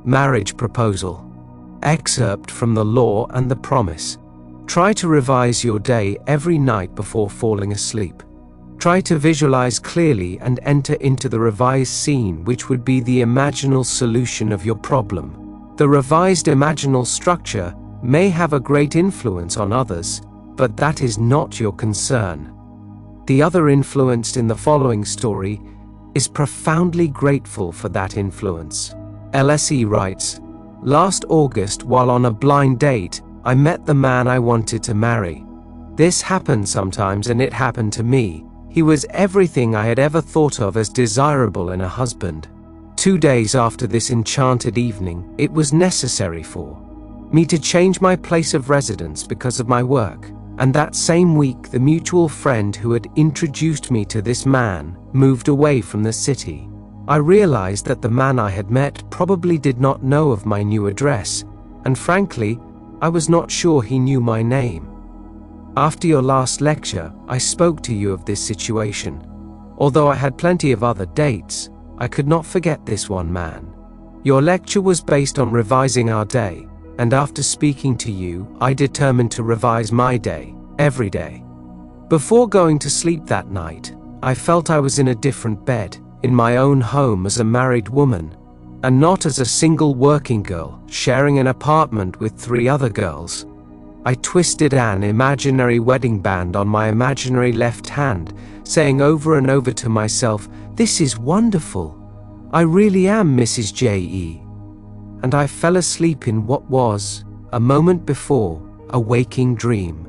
Marriage proposal. Excerpt from The Law and the Promise. Try to revise your day every night before falling asleep. Try to visualize clearly and enter into the revised scene, which would be the imaginal solution of your problem. The revised imaginal structure may have a great influence on others, but that is not your concern. The other influenced in the following story is profoundly grateful for that influence. LSE writes, "Last August, while on a blind date, I met the man I wanted to marry. This happens sometimes, and it happened to me. He was everything I had ever thought of as desirable in a husband. 2 days after this enchanted evening, it was necessary for me to change my place of residence because of my work, and that same week the mutual friend who had introduced me to this man moved away from the city. I realized that the man I had met probably did not know of my new address, and frankly, I was not sure he knew my name. After your last lecture, I spoke to you of this situation. Although I had plenty of other dates, I could not forget this one man. Your lecture was based on revising our day, and after speaking to you, I determined to revise my day, every day. Before going to sleep that night, I felt I was in a different bed, in my own home as a married woman, and not as a single working girl, sharing an apartment with 3 other girls. I twisted an imaginary wedding band on my imaginary left hand, saying over and over to myself, 'This is wonderful. I really am Mrs. J.E.' And I fell asleep in what was, a moment before, a waking dream.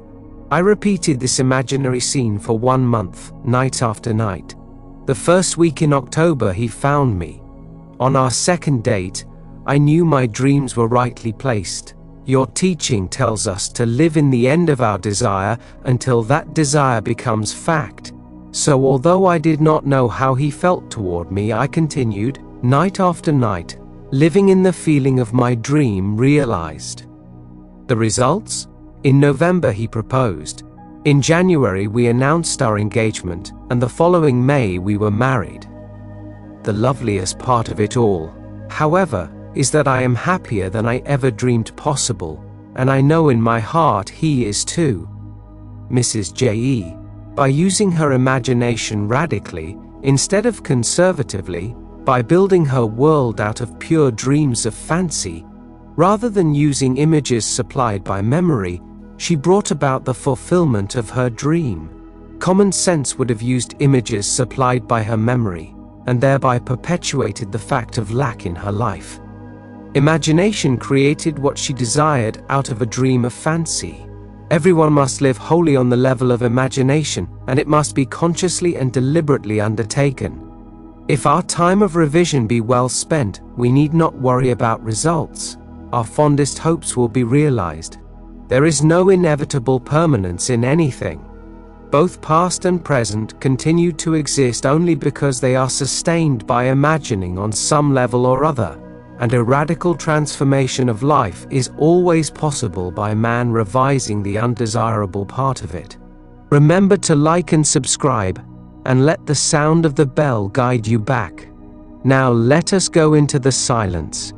I repeated this imaginary scene for 1 month, night after night. The first week in October he found me. On our second date, I knew my dreams were rightly placed. Your teaching tells us to live in the end of our desire until that desire becomes fact. So although I did not know how he felt toward me, I continued, night after night, living in the feeling of my dream realized. The results? In November he proposed. In January we announced our engagement, and the following May we were married. The loveliest part of it all, however, is that I am happier than I ever dreamed possible, and I know in my heart he is too. Mrs. J.E., by using her imagination radically, instead of conservatively, by building her world out of pure dreams of fancy, rather than using images supplied by memory, she brought about the fulfillment of her dream. Common sense would have used images supplied by her memory, and thereby perpetuated the fact of lack in her life. Imagination created what she desired out of a dream of fancy. Everyone must live wholly on the level of imagination, and it must be consciously and deliberately undertaken. If our time of revision be well spent, we need not worry about results. Our fondest hopes will be realized. There is no inevitable permanence in anything. Both past and present continue to exist only because they are sustained by imagining on some level or other. And a radical transformation of life is always possible by man revising the undesirable part of it. Remember to like and subscribe, and let the sound of the bell guide you back. Now let us go into the silence.